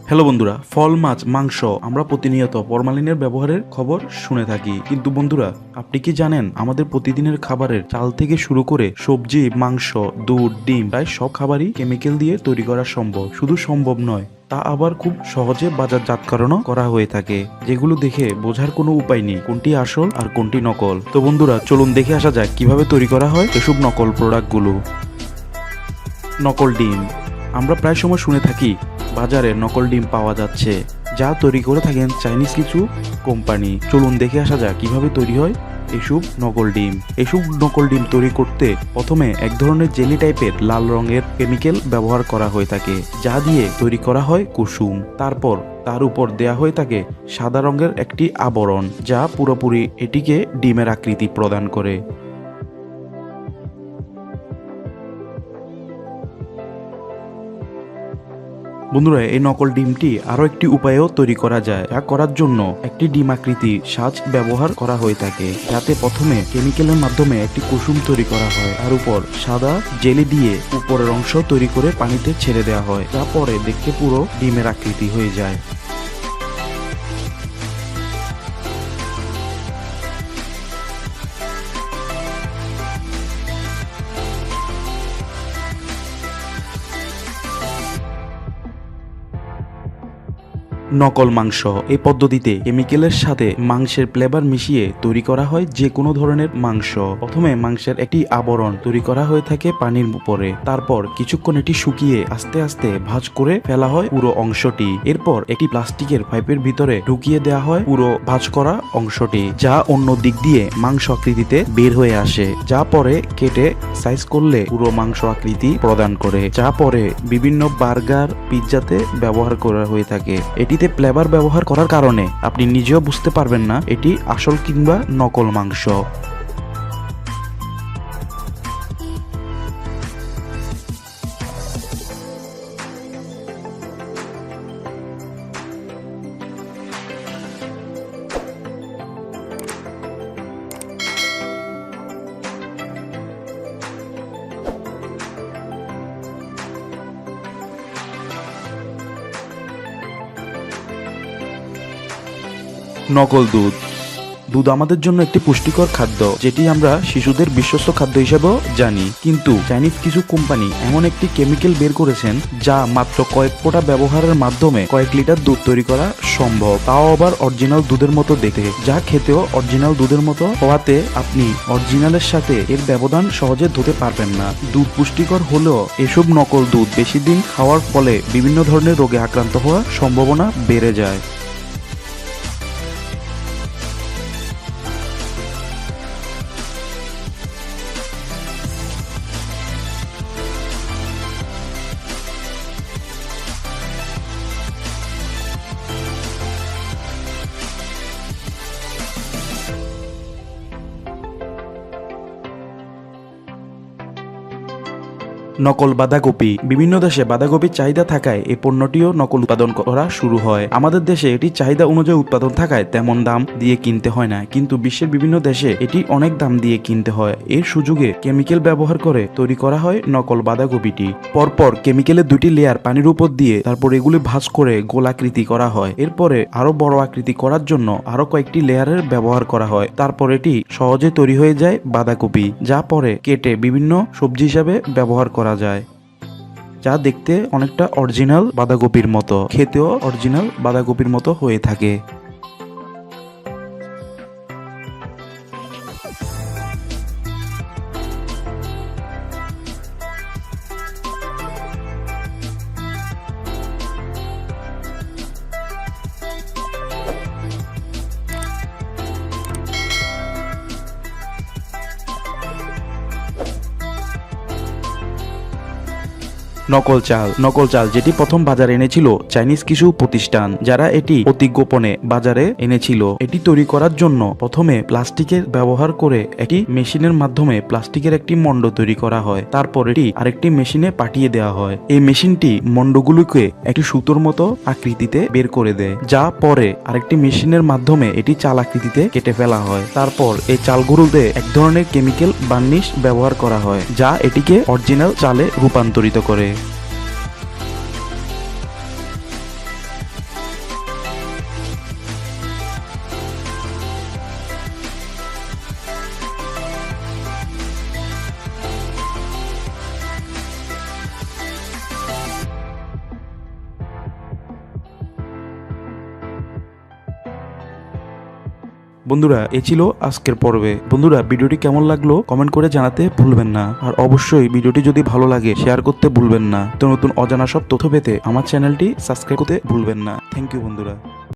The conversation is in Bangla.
হ্যালো বন্ধুরা, ফল, মাছ, মাংস আমরা প্রতিনিয়ত ফরমালিনের ব্যবহারের খবর শুনে থাকি। কিন্তু বন্ধুরা, আপনি কি জানেন আমাদের প্রতিদিনের খাবারের চাল থেকে শুরু করে সবজি, মাংস, দুধ, ডিম প্রায় সব খাবারই কেমিক্যাল দিয়ে তৈরি করা সম্ভব। শুধু সম্ভব নয়, তা আবার খুব সহজে বাজারজাতকরণও করা হয়ে থাকে, যেগুলো দেখে বোঝার কোনো উপায় নেই কোনটি আসল আর কোনটি নকল। তো বন্ধুরা, চলুন দেখে আসা যাক কিভাবে তৈরি করা হয় এসব নকল প্রোডাক্টগুলো। নকল ডিম। আমরা প্রায় সময় শুনে থাকি বাজারে নকল ডিম পাওয়া যাচ্ছে, যা তৈরি করে থাকেন চাইনিজ কিছু কোম্পানি। চলুন দেখে আসা যাক কিভাবে তৈরি হয় এসব নকল ডিম। এসব নকল ডিম তৈরি করতে প্রথমে এক ধরনের জেলি টাইপের লাল রঙের কেমিক্যাল ব্যবহার করা হয়ে থাকে, যা দিয়ে তৈরি করা হয় কুসুম। তারপর তার উপর দেয়া হয়ে থাকে সাদা রঙের একটি আবরণ, যা পুরোপুরি এটিকে ডিমের আকৃতি প্রদান করে। বন্ধুরা, এই নকল ডিমটি আরও একটি উপায়েও তৈরি করা যায়, যা করার জন্য একটি ডিম আকৃতি সাজ ব্যবহার করা হয়ে থাকে, যাতে প্রথমে কেমিক্যালের মাধ্যমে একটি কুসুম তৈরি করা হয়, তার উপর সাদা জেলি দিয়ে উপরের অংশ তৈরি করে পানিতে ছেড়ে দেওয়া হয়, যা পরে দেখতে পুরো ডিমের আকৃতি হয়ে যায়। নকল মাংস। এই পদ্ধতিতে কেমিক্যালের সাথে মাংসের ফ্লেভার মিশিয়ে তৈরি করা হয় যে কোনো ধরনের মাংস। প্রথমে মাংসের একটি আবরণ তৈরি করা হয়ে থাকে পানির উপরে, তারপর কিছুক্ষণ এটি শুকিয়ে আস্তে আস্তে ভাঁজ করে ফেলা হয় পুরো অংশটি। এরপর একটি প্লাস্টিকের পাইপের ভিতরে ঢুকিয়ে দেওয়া হয় পুরো ভাঁজ করা অংশটি, যা অন্য দিক দিয়ে মাংস আকৃতিতে বের হয়ে আসে, যা পরে কেটে সাইজ করলে পুরো মাংস আকৃতি প্রদান করে, যা পরে বিভিন্ন বার্গার, পিৎজাতে ব্যবহার করা হয়ে থাকে। এটিতে ফ্লেভার ব্যবহার করার কারণে আপনি নিজেও বুঝতে পারবেন না এটি আসল কিংবা নকল মাংস। নকল দুধ। দুধ আমাদের জন্য একটি পুষ্টিকর খাদ্য, যেটি আমরা শিশুদের বিশ্বস্ত খাদ্য হিসেবেও জানি। কিন্তু চাইনিজ কিছু কোম্পানি এমন একটি কেমিক্যাল বের করেছেন, যা মাত্র কয়েক ফোঁটা ব্যবহারের মাধ্যমে কয়েক লিটার দুধ তৈরি করা সম্ভব, তাও আবার অরিজিনাল দুধের মতো দেখতে, যা খেতেও অরিজিনাল দুধের মতো হওয়াতে আপনি অরিজিনালের সাথে এর ব্যবধান সহজে ধরতে পারবেন না। দুধ পুষ্টিকর হলেও এসব নকল দুধ বেশি দিন খাওয়ার ফলে বিভিন্ন ধরনের রোগে আক্রান্ত হওয়ার সম্ভাবনা বেড়ে যায়। নকল বাঁধাকপি। বিভিন্ন দেশে বাঁধাকপির চাহিদা থাকায় এই পণ্যটিও নকল উৎপাদন করা শুরু হয়। আমাদের দেশে এটি চাহিদা অনুযায়ী উৎপাদন থাকায় তেমন দাম দিয়ে কিনতে হয় না, কিন্তু বিশ্বের বিভিন্ন দেশে এটি অনেক দাম দিয়ে কিনতে হয়। এর সুযোগে কেমিক্যাল ব্যবহার করে তৈরি করা হয় নকল বাঁধাকপিটি। পরপর কেমিক্যালের দুটি লেয়ার পানির উপর দিয়ে তারপর এগুলি ভাঁজ করে গোল আকৃতি করা হয়। এরপরে আরো বড় আকৃতি করার জন্য আরো কয়েকটি লেয়ারের ব্যবহার করা হয়। তারপর এটি সহজে তৈরি হয়ে যায় বাঁধাকপি, যা পরে কেটে বিভিন্ন সবজি হিসাবে ব্যবহার করা যায়, যা দেখতে অনেকটা অরিজিনাল বাঁধাকপির মতো, খেতেও অরিজিনাল বাঁধাকপির মতো হয়ে থাকে। নকল চাল। নকল চাল, যেটি প্রথম বাজারে এনেছিল চাইনিজ কিছু প্রতিষ্ঠান, যারা এটি অতি গোপনে বাজারে এনেছিল। এটি তৈরি করার জন্য প্রথমে প্লাস্টিকের ব্যবহার করে একটি মেশিনের মাধ্যমে প্লাস্টিকের একটি মন্ড তৈরি করা হয়, তারপর এটি আরেকটি মেশিনে পাঠিয়ে দেওয়া হয়। এই মেশিনটি মন্ডগুলোকে একটি সুতোর মতো আকৃতিতে বের করে দেয়, যা পরে আরেকটি মেশিনের মাধ্যমে এটি চাল আকৃতিতে কেটে ফেলা হয়। তারপর এই চালগুলোতে এক ধরনের কেমিক্যাল বার্নিশ ব্যবহার করা হয়, যা এটিকে অরিজিনাল চালে রূপান্তরিত করে। বন্ধুরা এ ছিল আজকের পর্বে। বন্ধুরা ভিডিওটি কেমন লাগলো কমেন্ট করে জানাতে ভুলবেন না, আর অবশ্যই ভিডিওটি যদি ভালো লাগে শেয়ার করতে ভুলবেন না। তো নতুন অজানা সব তথ্য পেতে আমার চ্যানেলটি সাবস্ক্রাইব করতে ভুলবেন না। থ্যাংক ইউ বন্ধুরা।